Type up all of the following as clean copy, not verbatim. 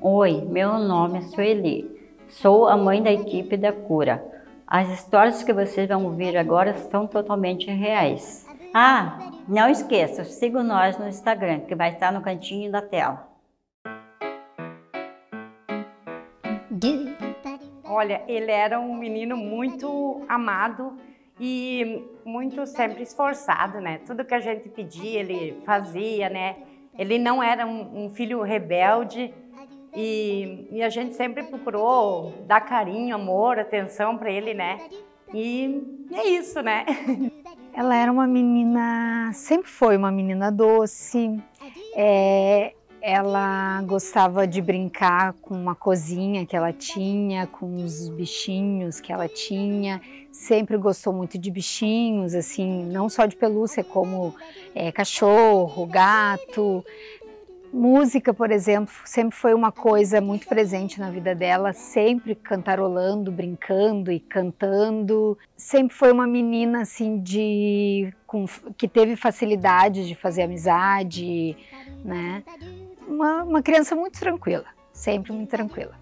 Oi, meu nome é Sueli, sou a mãe da equipe da cura. As histórias que vocês vão ouvir agora são totalmente reais. Ah, não esqueça, siga nós no Instagram, que vai estar no cantinho da tela. Olha, ele era um menino muito amado e muito sempre esforçado, né? Tudo que a gente pedia, ele fazia, né? Ele não era um filho rebelde e a gente sempre procurou dar carinho, amor, atenção para ele, né? E é isso, né? Ela era uma menina, sempre foi uma menina doce. Ela gostava de brincar com uma cozinha que ela tinha, com os bichinhos que ela tinha. Sempre gostou muito de bichinhos, assim, não só de pelúcia, como cachorro, gato. Música, por exemplo, sempre foi uma coisa muito presente na vida dela, sempre cantarolando, brincando e cantando. Sempre foi uma menina assim que teve facilidade de fazer amizade, né? Uma criança muito tranquila, sempre muito tranquila.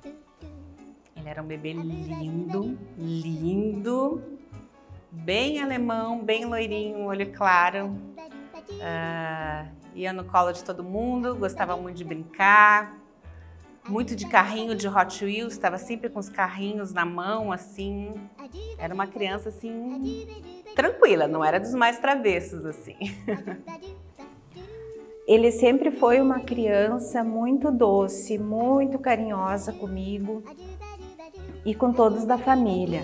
Ele era um bebê lindo, lindo, bem alemão, bem loirinho, olho claro. Ia no colo de todo mundo, gostava muito de brincar, muito de carrinho de Hot Wheels, estava sempre com os carrinhos na mão, assim. Era uma criança, assim, tranquila, não era dos mais travessos, assim. Ele sempre foi uma criança muito doce, muito carinhosa comigo e com todos da família.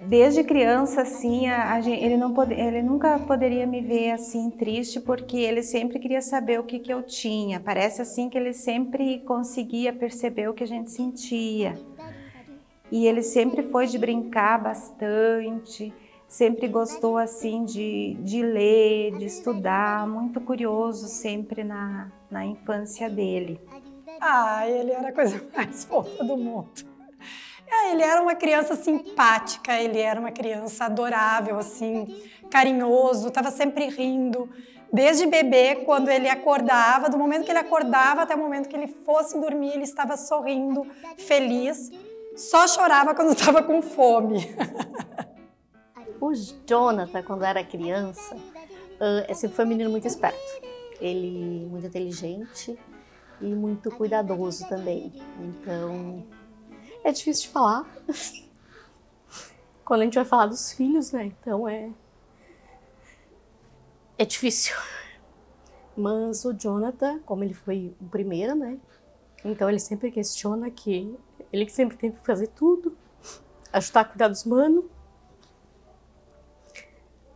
Desde criança, assim, ele nunca poderia me ver assim triste, porque ele sempre queria saber o que eu tinha. Parece assim que ele sempre conseguia perceber o que a gente sentia. E ele sempre foi de brincar bastante, sempre gostou assim de ler, de estudar, muito curioso sempre na infância dele. Ele era a coisa mais fofa do mundo. Ele era uma criança simpática, ele era uma criança adorável, assim, carinhoso, estava sempre rindo. Desde bebê, quando ele acordava, do momento que ele acordava até o momento que ele fosse dormir, ele estava sorrindo, feliz. Só chorava quando estava com fome. O Jonathan, quando era criança, sempre foi um menino muito esperto. Ele muito inteligente e muito cuidadoso também. Então, é difícil de falar. Quando a gente vai falar dos filhos, né? Então é difícil. Mas o Jonathan, como ele foi o primeiro, né? Então ele sempre questiona que ele sempre tem que fazer tudo, ajudar a cuidar dos manos.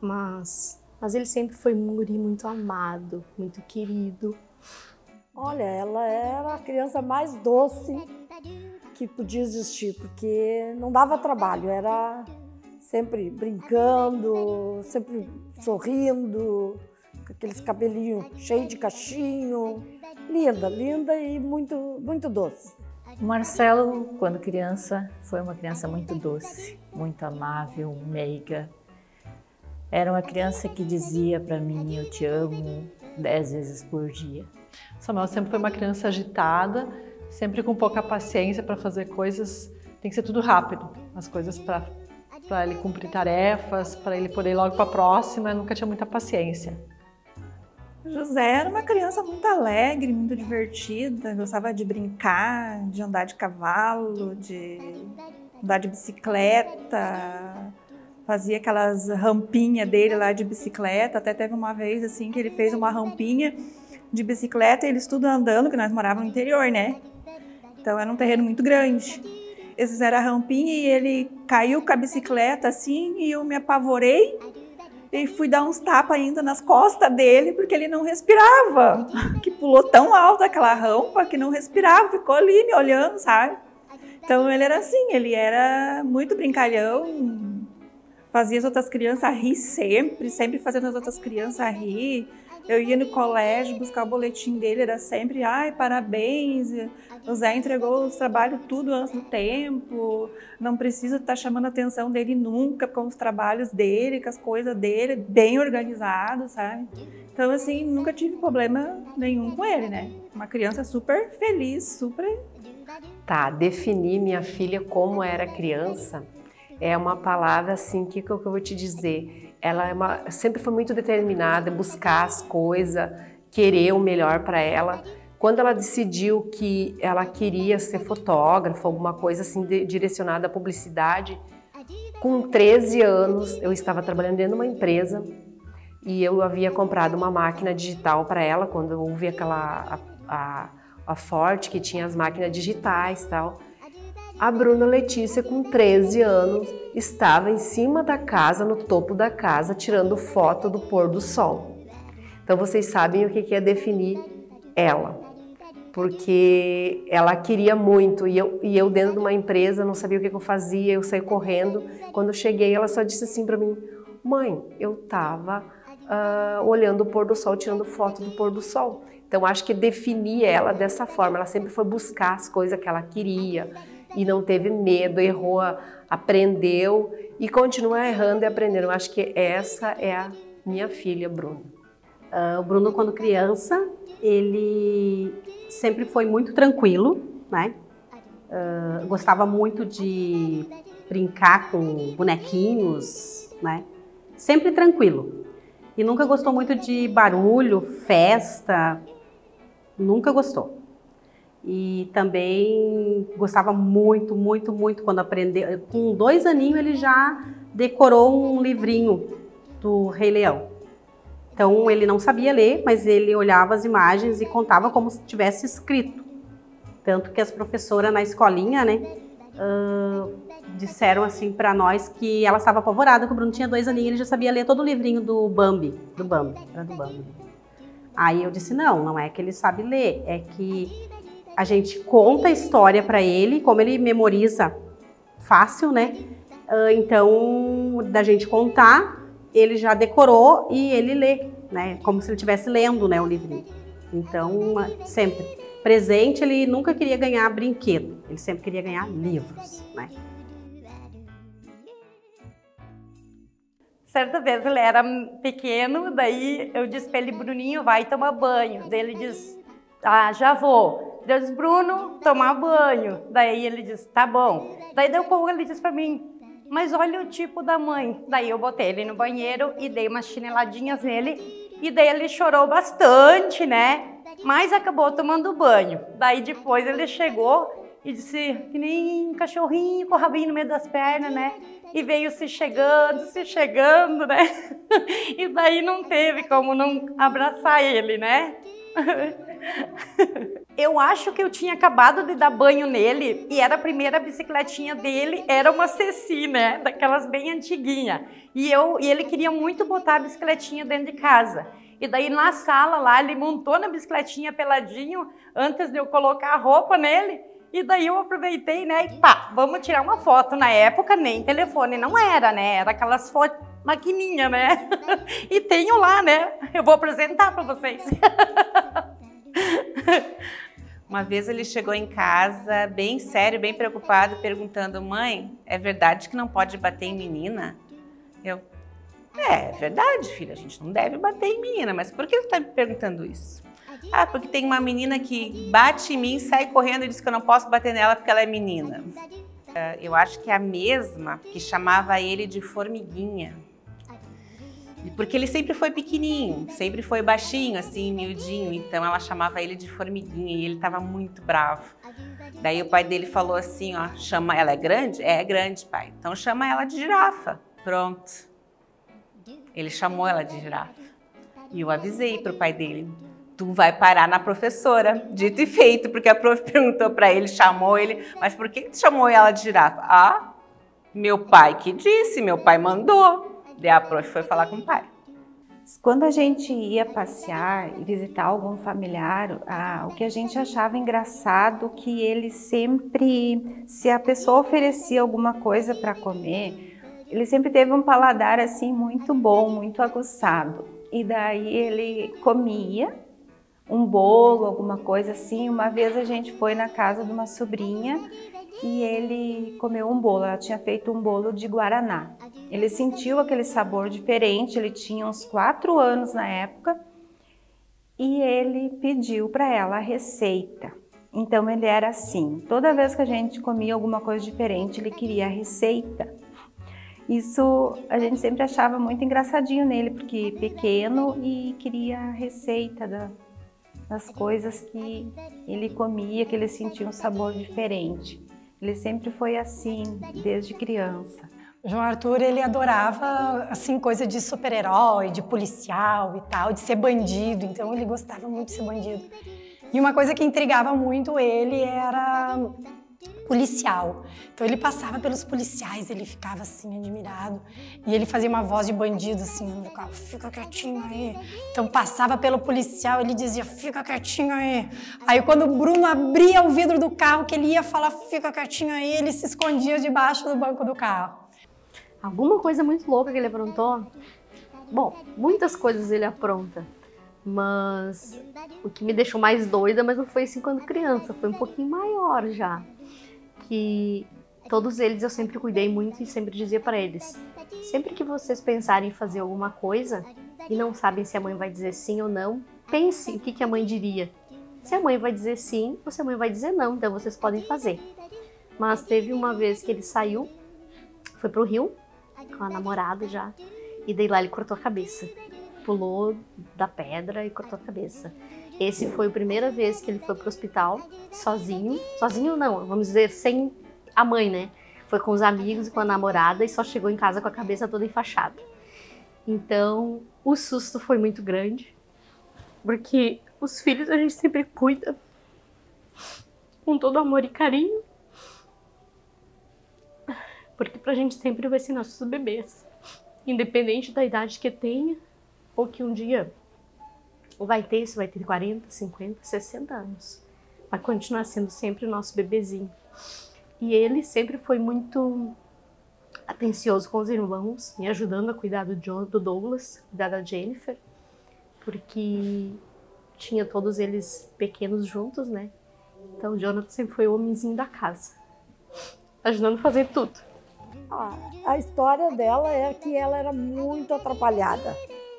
Mas ele sempre foi um guri muito amado, muito querido. Olha, ela era a criança mais doce que podia existir, porque não dava trabalho, era sempre brincando, sempre sorrindo, com aqueles cabelinhos cheios de cachinho. Linda, linda e muito, muito doce. O Marcelo, quando criança, foi uma criança muito doce, muito amável, meiga. Era uma criança que dizia para mim, eu te amo, 10 vezes por dia. Samuel sempre foi uma criança agitada, sempre com pouca paciência para fazer coisas, tem que ser tudo rápido, as coisas para ele cumprir tarefas, para ele poder ir logo para a próxima, nunca tinha muita paciência. José era uma criança muito alegre, muito divertida, gostava de brincar, de andar de cavalo, de andar de bicicleta, fazia aquelas rampinhas dele lá de bicicleta. Até teve uma vez assim que ele fez uma rampinha de bicicleta e eles tudo andando, que nós morávamos no interior, né? Então era um terreno muito grande. Eles fizeram a rampinha e ele caiu com a bicicleta assim e eu me apavorei e fui dar uns tapas ainda nas costas dele porque ele não respirava, que pulou tão alto aquela rampa que não respirava, ficou ali me olhando, sabe? Então ele era assim, ele era muito brincalhão, fazia as outras crianças rir sempre, sempre fazendo as outras crianças rir. Eu ia no colégio buscar o boletim dele, era sempre, ai, parabéns, o Zé entregou os trabalhos tudo antes do tempo, não precisa estar chamando a atenção dele nunca com os trabalhos dele, com as coisas dele, bem organizado, sabe? Então, assim, nunca tive problema nenhum com ele, né? uma criança super feliz, super... Tá, definir minha filha como era criança é uma palavra assim, que eu vou te dizer? Ela sempre foi muito determinada, buscar as coisas, querer o melhor para ela. Quando ela decidiu que ela queria ser fotógrafa, alguma coisa assim direcionada à publicidade, com 13 anos eu estava trabalhando dentro de uma empresa e eu havia comprado uma máquina digital para ela, quando eu ouvi aquela a Forte, que tinha as máquinas digitais e tal. A Bruna Letícia, com 13 anos, estava em cima da casa, no topo da casa, tirando foto do pôr do sol. Então vocês sabem o que é definir ela, porque ela queria muito e eu dentro de uma empresa não sabia o que eu fazia, eu saí correndo. Quando eu cheguei, ela só disse assim para mim: mãe, eu estava olhando o pôr do sol, tirando foto do pôr do sol. Então acho que definir ela dessa forma, ela sempre foi buscar as coisas que ela queria e não teve medo, errou, aprendeu e continua errando e aprendendo. Eu acho que essa é a minha filha, Bruno. O Bruno, quando criança, ele sempre foi muito tranquilo, né? Gostava muito de brincar com bonequinhos, né? Sempre tranquilo. E nunca gostou muito de barulho, festa, nunca gostou. E também gostava muito, muito, muito quando aprendeu. Com 2 aninhos ele já decorou um livrinho do Rei Leão. Então ele não sabia ler, mas ele olhava as imagens e contava como se tivesse escrito. Tanto que as professoras na escolinha, né, disseram assim para nós que ela estava apavorada, que o Bruno tinha 2 aninhos e ele já sabia ler todo o livrinho do Bambi. Era do Bambi. Aí eu disse, não é que ele sabe ler, é que a gente conta a história para ele, como ele memoriza fácil, né? Então, da gente contar, ele já decorou e ele lê, né? Como se ele estivesse lendo, né, o livrinho. Então, sempre. Presente, ele nunca queria ganhar brinquedo, ele sempre queria ganhar livros, né? Certa vez ele era pequeno, daí eu disse para ele, Bruninho, vai tomar banho. Daí ele disse, já vou. Eu disse, Bruno, tomar banho. Daí ele disse, tá bom. Daí ele disse para mim, mas olha o tipo da mãe. Daí eu botei ele no banheiro e dei umas chineladinhas nele. E daí ele chorou bastante, né? Mas acabou tomando banho. Daí depois ele chegou e disse, que nem um cachorrinho com o rabinho no meio das pernas, né? E veio se chegando, né? E daí não teve como não abraçar ele, né? Eu acho que eu tinha acabado de dar banho nele e era a primeira bicicletinha dele, era uma Ceci, né? Daquelas bem antiguinha. E ele queria muito botar a bicicletinha dentro de casa. E daí na sala lá, ele montou na bicicletinha peladinho, antes de eu colocar a roupa nele. E daí eu aproveitei, né, e vamos tirar uma foto. Na época nem telefone não era, né, era aquelas fotos maquininha, né. E tenho lá, né, eu vou apresentar para vocês. Uma vez ele chegou em casa bem sério, bem preocupado, perguntando, mãe, é verdade que não pode bater em menina? É verdade, filha, a gente não deve bater em menina, mas por que você está me perguntando isso? Porque tem uma menina que bate em mim, sai correndo e diz que eu não posso bater nela porque ela é menina. Eu acho que é a mesma que chamava ele de formiguinha. Porque ele sempre foi pequenininho, sempre foi baixinho, assim, miudinho. Então ela chamava ele de formiguinha e ele estava muito bravo. Daí o pai dele falou assim, chama ela, é grande? É grande, pai. Então chama ela de girafa. Pronto. Ele chamou ela de girafa. E eu avisei pro pai dele. Tu vai parar na professora, dito e feito, porque a prof perguntou para ele, chamou ele, mas por que tu chamou ela de girafa? Meu pai que disse, meu pai mandou. Daí a prof foi falar com o pai. Quando a gente ia passear e visitar algum familiar, o que a gente achava engraçado que ele sempre, se a pessoa oferecia alguma coisa para comer, ele sempre teve um paladar assim muito bom, muito aguçado. E daí ele comia um bolo, alguma coisa assim. Uma vez a gente foi na casa de uma sobrinha e ele comeu um bolo, ela tinha feito um bolo de guaraná. Ele sentiu aquele sabor diferente, ele tinha uns 4 anos na época e ele pediu para ela a receita. Então ele era assim, toda vez que a gente comia alguma coisa diferente, ele queria a receita. Isso a gente sempre achava muito engraçadinho nele, porque pequeno e queria a receita das coisas que ele comia, que ele sentia um sabor diferente. Ele sempre foi assim, desde criança. O João Arthur, ele adorava, assim, coisa de super-herói, de policial e tal, de ser bandido, então ele gostava muito de ser bandido. E uma coisa que intrigava muito ele era policial. Então ele passava pelos policiais, ele ficava assim, admirado. E ele fazia uma voz de bandido, assim, no carro, fica quietinho aí. Então passava pelo policial, ele dizia, fica quietinho aí. Aí quando o Bruno abria o vidro do carro, que ele ia falar, fica quietinho aí, ele se escondia debaixo do banco do carro. Alguma coisa muito louca que ele aprontou? Bom, muitas coisas ele apronta. Mas o que me deixou mais doida, mas não foi assim quando criança, foi um pouquinho maior já. Que todos eles eu sempre cuidei muito e sempre dizia para eles, sempre que vocês pensarem em fazer alguma coisa e não sabem se a mãe vai dizer sim ou não, pense o que a mãe diria. Se a mãe vai dizer sim ou se a mãe vai dizer não, então vocês podem fazer. Mas teve uma vez que ele saiu, foi pro Rio, com a namorada já, e daí lá ele cortou a cabeça. Pulou da pedra e cortou a cabeça. Esse foi a primeira vez que ele foi pro hospital, sozinho. Sozinho não, vamos dizer, sem a mãe, né? Foi com os amigos e com a namorada e só chegou em casa com a cabeça toda enfaixada. Então, o susto foi muito grande, porque os filhos a gente sempre cuida com todo amor e carinho, porque pra gente sempre vai ser nossos bebês, independente da idade que tenha, ou que um dia vai ter, se vai ter 40, 50, 60 anos. Vai continuar sendo sempre o nosso bebezinho. E ele sempre foi muito atencioso com os irmãos, me ajudando a cuidar do Douglas, cuidar da Jennifer, porque tinha todos eles pequenos juntos, né? Então o Jonathan sempre foi o homenzinho da casa, ajudando a fazer tudo. A história dela é que ela era muito atrapalhada.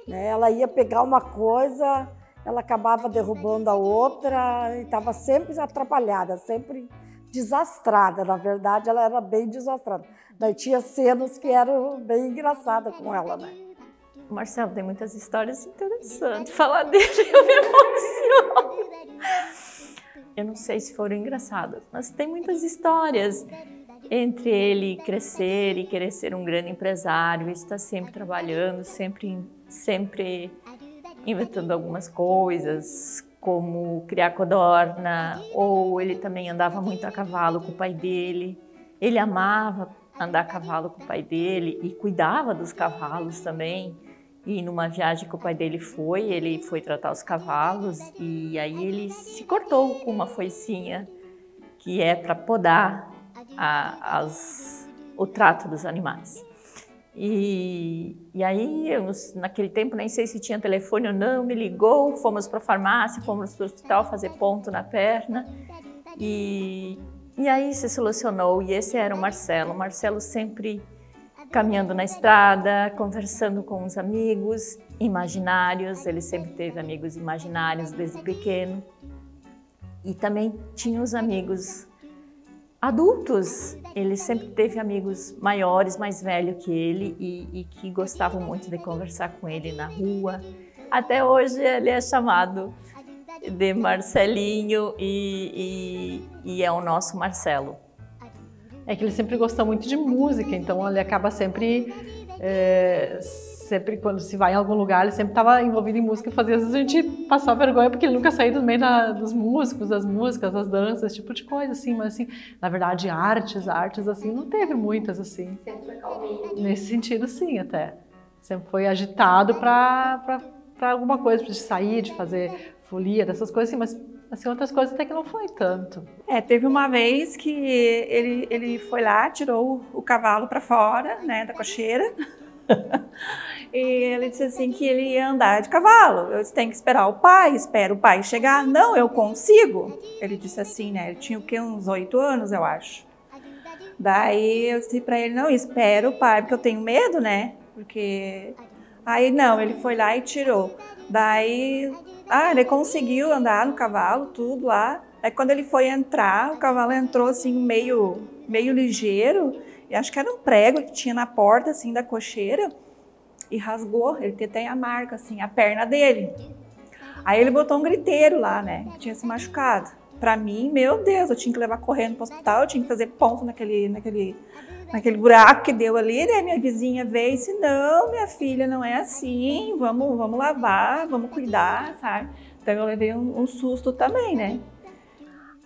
Ela ia pegar uma coisa, ela acabava derrubando a outra e estava sempre atrapalhada, sempre desastrada. Na verdade, ela era bem desastrada. Daí tinha cenas que eram bem engraçadas com ela, né? O Marcelo tem muitas histórias interessantes. Falar dele eu me emociono. Eu não sei se foram engraçadas, mas tem muitas histórias. Entre ele crescer e querer ser um grande empresário, estar sempre trabalhando, sempre inventando algumas coisas, como criar codorna, ou ele também andava muito a cavalo com o pai dele. Ele amava andar a cavalo com o pai dele e cuidava dos cavalos também. E numa viagem que o pai dele ele foi tratar os cavalos e aí ele se cortou com uma foicinha que é para podar o trato dos animais. E aí, naquele tempo, nem sei se tinha telefone ou não, me ligou, fomos para a farmácia, fomos para o hospital fazer ponto na perna. E aí se solucionou, e esse era o Marcelo. O Marcelo sempre caminhando na estrada, conversando com os amigos imaginários, ele sempre teve amigos imaginários desde pequeno. E também tinha os amigos adultos, ele sempre teve amigos maiores, mais velhos que ele e que gostavam muito de conversar com ele na rua. Até hoje ele é chamado de Marcelinho e é o nosso Marcelo. É que ele sempre gostou muito de música, então ele acaba sempre quando se vai em algum lugar, ele sempre estava envolvido em música e fazia às vezes a gente passar vergonha porque ele nunca saía do meio dos músicos, das músicas, das danças, esse tipo de coisa, assim, mas assim, na verdade, artes assim, não teve muitas, assim. Sempre foi calminho. Nesse sentido, sim, até. Sempre foi agitado para alguma coisa, de sair, de fazer folia, dessas coisas, assim, mas assim, outras coisas até que não foi tanto. Teve uma vez que ele foi lá, tirou o cavalo para fora, né, da cocheira. E ele disse assim que ele ia andar de cavalo. Eu disse, tem que esperar o pai, espera o pai chegar. Não, eu consigo. Ele disse assim, né? Ele tinha o quê? Uns 8 anos, eu acho. Daí eu disse pra ele, não, espera o pai, porque eu tenho medo, né? Porque... Aí não, ele foi lá e tirou. Daí Ele conseguiu andar no cavalo, tudo lá. Aí quando ele foi entrar, o cavalo entrou assim meio ligeiro, e acho que era um prego que tinha na porta assim da cocheira, e rasgou. Ele tem até a marca assim, a perna dele. Aí ele botou um griteiro lá, né, que tinha se machucado. Pra mim, meu Deus, eu tinha que levar correndo pro hospital, eu tinha que fazer ponto naquele buraco que deu ali, né? Minha vizinha veio e disse, não, minha filha, não é assim, vamos lavar, vamos cuidar, sabe? Então eu levei um susto também, né?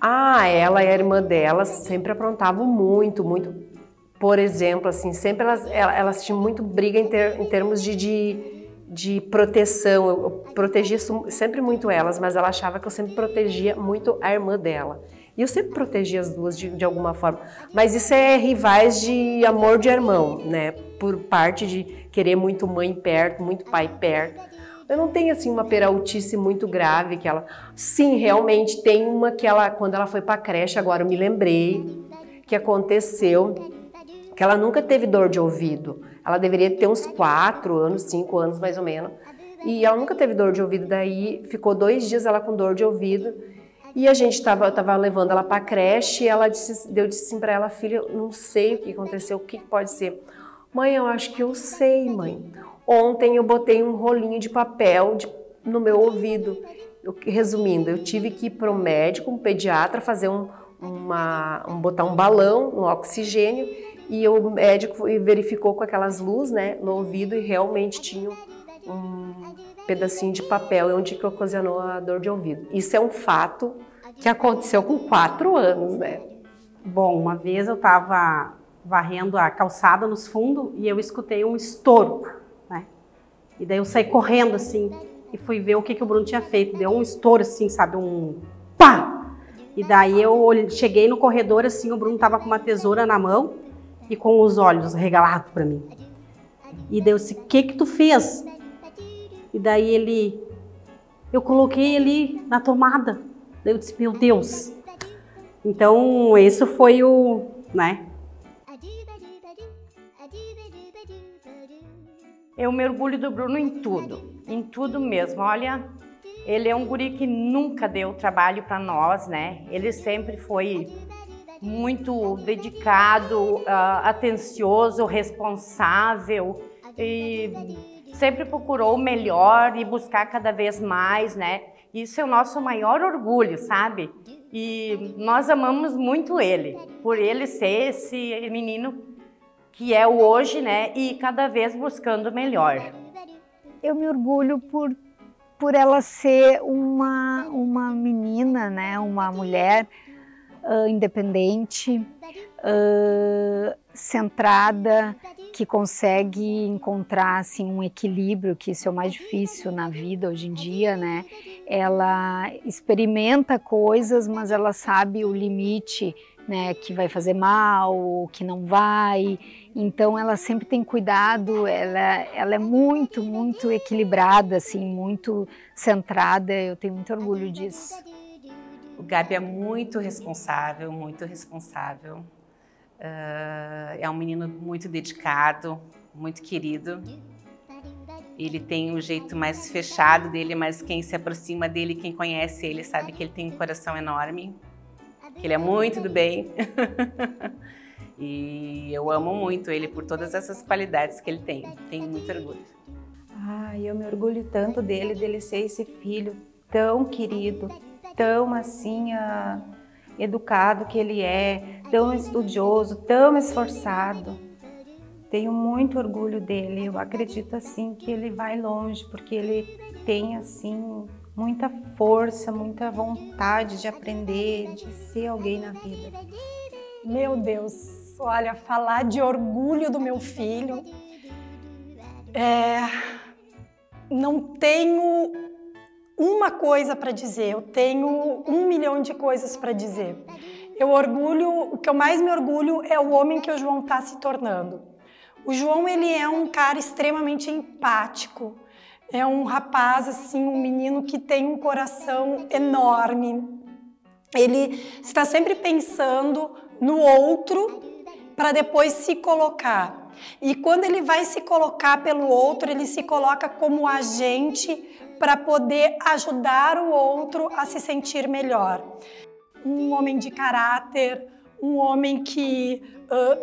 Ela e a irmã dela sempre aprontavam muito. Por exemplo, assim, sempre elas tinham muito briga em termos de proteção. Eu protegia sempre muito elas, mas ela achava que eu sempre protegia muito a irmã dela. E eu sempre protegia as duas de alguma forma. Mas isso é rivais de amor de irmão, né? Por parte de querer muito mãe perto, muito pai perto. Eu não tenho, assim, uma peraltice muito grave que ela... Sim, realmente tem uma que ela, quando ela foi pra creche, agora eu me lembrei que aconteceu, que ela nunca teve dor de ouvido. Ela deveria ter uns 4 anos, 5 anos mais ou menos. E ela nunca teve dor de ouvido, daí ficou 2 dias ela com dor de ouvido. E a gente tava levando ela pra creche e eu disse assim pra ela, filha, eu não sei o que aconteceu, o que pode ser? Mãe, eu acho que eu sei, mãe. Ontem eu botei um rolinho de papel no meu ouvido. Resumindo, eu tive que ir pro médico, um pediatra, fazer botar um balão no oxigênio e o médico verificou com aquelas luzes, né, no ouvido e realmente tinha um pedacinho de papel onde que ocasionou a dor de ouvido. Isso é um fato que aconteceu com 4 anos, né? Bom, uma vez eu estava varrendo a calçada nos fundos e eu escutei um estouro, né? E daí eu saí correndo assim e fui ver o que o Bruno tinha feito. Deu um estouro assim, sabe, um pá! E daí eu cheguei no corredor assim, o Bruno tava com uma tesoura na mão e com os olhos regalados para mim. E daí eu disse, o que tu fez? E daí eu coloquei ele na tomada. Daí eu disse, meu Deus. Então, esse foi né? Eu me orgulho do Bruno em tudo mesmo. Olha, ele é um guri que nunca deu trabalho para nós, né? Ele sempre foi muito dedicado, atencioso, responsável e sempre procurou o melhor e buscar cada vez mais, né? Isso é o nosso maior orgulho, sabe? E nós amamos muito ele, por ele ser esse menino que é o hoje, né? E cada vez buscando o melhor. Eu me orgulho por ela ser uma menina, né? Uma mulher independente, centrada, que consegue encontrar assim, um equilíbrio, que isso é o mais difícil na vida hoje em dia, né? Ela experimenta coisas, mas ela sabe o limite, né, que vai fazer mal, que não vai. Então ela sempre tem cuidado, ela é muito, muito equilibrada, assim, muito centrada. Eu tenho muito orgulho disso. O Gabi é muito responsável, é um menino muito dedicado, muito querido. Ele tem um jeito mais fechado dele, mas quem se aproxima dele, quem conhece ele, sabe que ele tem um coração enorme, que ele é muito do bem. E eu amo muito ele por todas essas qualidades que ele tem. Tenho muito orgulho. Eu me orgulho tanto dele ser esse filho tão querido, tão assim, educado que ele é, tão estudioso, tão esforçado. Tenho muito orgulho dele. Eu acredito assim que ele vai longe, porque ele tem assim muita força, muita vontade de aprender, de ser alguém na vida. Meu Deus, olha, falar de orgulho do meu filho, não tenho uma coisa para dizer, eu tenho 1 milhão de coisas para dizer. O que eu mais me orgulho é o homem que o João está se tornando. O João, ele é um cara extremamente empático, é um rapaz, assim, um menino que tem um coração enorme. Ele está sempre pensando no outro para depois se colocar. E quando ele vai se colocar pelo outro, ele se coloca como agente para poder ajudar o outro a se sentir melhor. Um homem de caráter, um homem que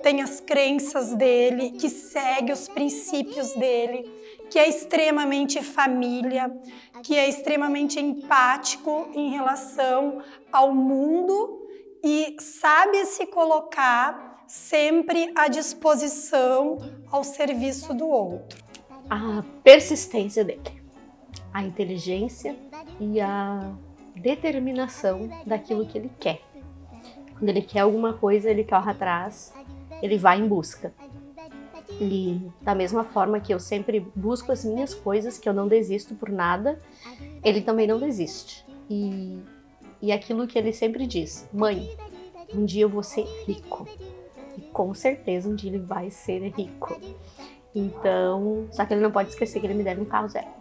tem as crenças dele, que segue os princípios dele, que é extremamente família, que é extremamente empático em relação ao mundo e sabe se colocar sempre à disposição ao serviço do outro. A persistência dele, a inteligência e a determinação daquilo que ele quer. Quando ele quer alguma coisa, ele corre atrás, ele vai em busca. E da mesma forma que eu sempre busco as minhas coisas, que eu não desisto por nada, ele também não desiste. E aquilo que ele sempre diz: mãe, um dia eu vou ser rico. E com certeza um dia ele vai ser rico. Então, só que ele não pode esquecer que ele me deve um carro zero.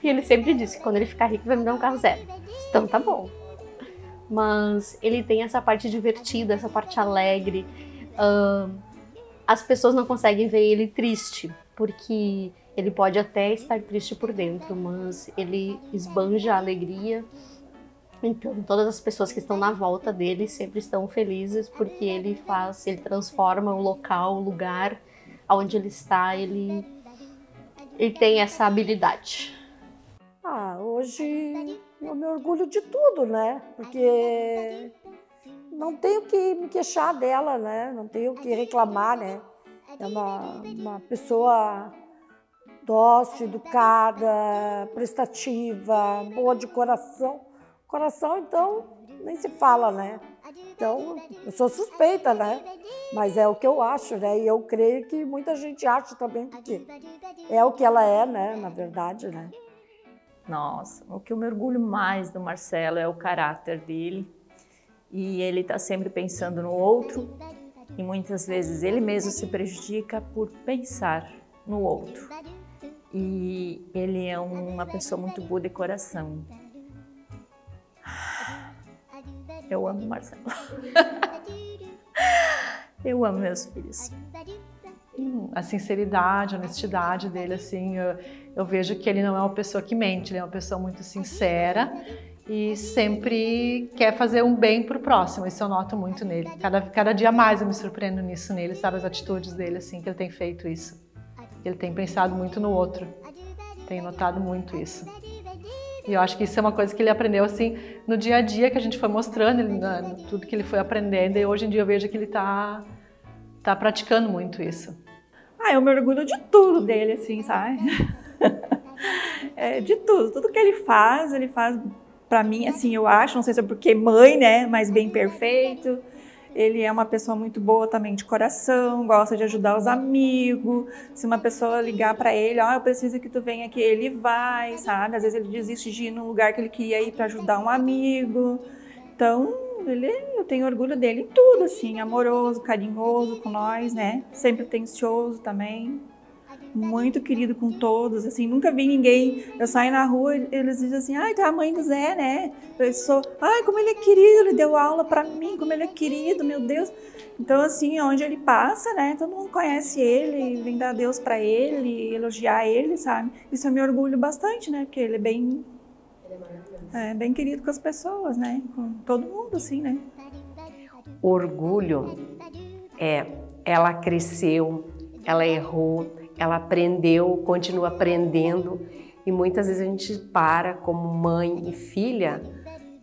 E ele sempre disse que quando ele ficar rico vai me dar um carro zero. Então tá bom. Mas ele tem essa parte divertida, essa parte alegre. As pessoas não conseguem ver ele triste, porque ele pode até estar triste por dentro, mas ele esbanja a alegria. Então todas as pessoas que estão na volta dele sempre estão felizes, porque ele transforma o local, o lugar onde ele está, ele tem essa habilidade. Hoje eu me orgulho de tudo, né? Porque não tenho que me queixar dela, né? Não tenho que reclamar, né? É uma pessoa dócil, educada, prestativa, boa de coração. Coração, então, nem se fala, né? Então, eu sou suspeita, né? Mas é o que eu acho, né? E eu creio que muita gente acha também, porque é o que ela é, né? Na verdade, né? Nossa, o que eu me orgulho mais do Marcelo é o caráter dele. E ele está sempre pensando no outro. E muitas vezes ele mesmo se prejudica por pensar no outro. E ele é uma pessoa muito boa de coração. Eu amo o Marcelo. Eu amo meus filhos. A sinceridade, a honestidade dele, assim, eu vejo que ele não é uma pessoa que mente, ele é uma pessoa muito sincera e sempre quer fazer um bem pro próximo. Isso eu noto muito nele. Cada dia mais eu me surpreendo nisso nele, sabe, as atitudes dele, assim, que ele tem feito isso. Ele tem pensado muito no outro. Tenho notado muito isso. E eu acho que isso é uma coisa que ele aprendeu, assim, no dia a dia, que a gente foi mostrando ele, tudo que ele foi aprendendo, e hoje em dia eu vejo que ele tá praticando muito isso. Eu me orgulho de tudo dele, assim, sabe? De tudo. Tudo que ele faz pra mim, assim, eu acho, não sei se é porque mãe, né, mas bem perfeito. Ele é uma pessoa muito boa também de coração, gosta de ajudar os amigos. Se uma pessoa ligar pra ele, eu preciso que tu venha aqui, ele vai, sabe? Às vezes ele desiste de ir num lugar que ele queria ir pra ajudar um amigo. Então, eu tenho orgulho dele em tudo, assim, amoroso, carinhoso com nós, né? Sempre atencioso também. Muito querido com todos, assim, nunca vi ninguém, eu saio na rua, eles dizem assim, tu é a mãe do Zé, né? Eu sou, como ele é querido, ele deu aula pra mim, como ele é querido, meu Deus. Então, assim, onde ele passa, né, todo mundo conhece ele, vem dar Deus pra ele, elogiar ele, sabe? Isso eu me orgulho bastante, né, porque ele é bem querido com as pessoas, né, com todo mundo, assim, né. Orgulho ela cresceu, ela errou, ela aprendeu, continua aprendendo e muitas vezes a gente para como mãe e filha,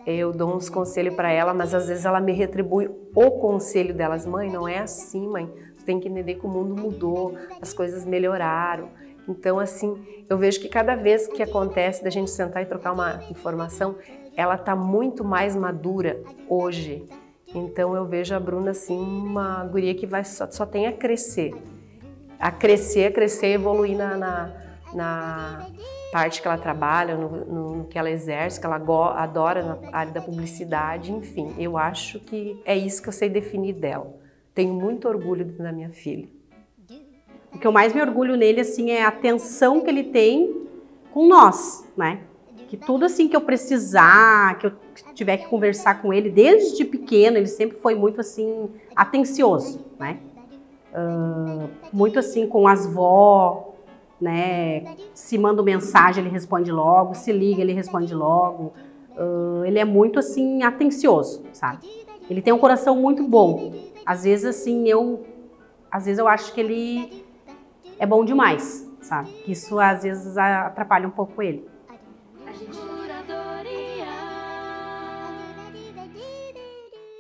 eu dou uns conselhos para ela, mas às vezes ela me retribui o conselho delas, mãe, não é assim, mãe, tu tem que entender que o mundo mudou, as coisas melhoraram. Então, assim, eu vejo que cada vez que acontece da gente sentar e trocar uma informação, ela está muito mais madura hoje. Então eu vejo a Bruna assim, uma guria que só tem a crescer, evoluir na parte que ela trabalha, no que ela exerce, que ela adora na área da publicidade, enfim. Eu acho que é isso que eu sei definir dela. Tenho muito orgulho da minha filha. O que eu mais me orgulho nele, assim, é a atenção que ele tem com nós, né? Que tudo, assim, que eu precisar, que eu tiver que conversar com ele, desde pequeno, ele sempre foi muito, assim, atencioso, né? Muito assim com as vó, né? Se manda mensagem, ele responde logo, se liga, ele responde logo. Ele é muito, assim, atencioso, sabe? Ele tem um coração muito bom. Às vezes, assim, eu acho que ele é bom demais, sabe? Isso, às vezes, atrapalha um pouco ele.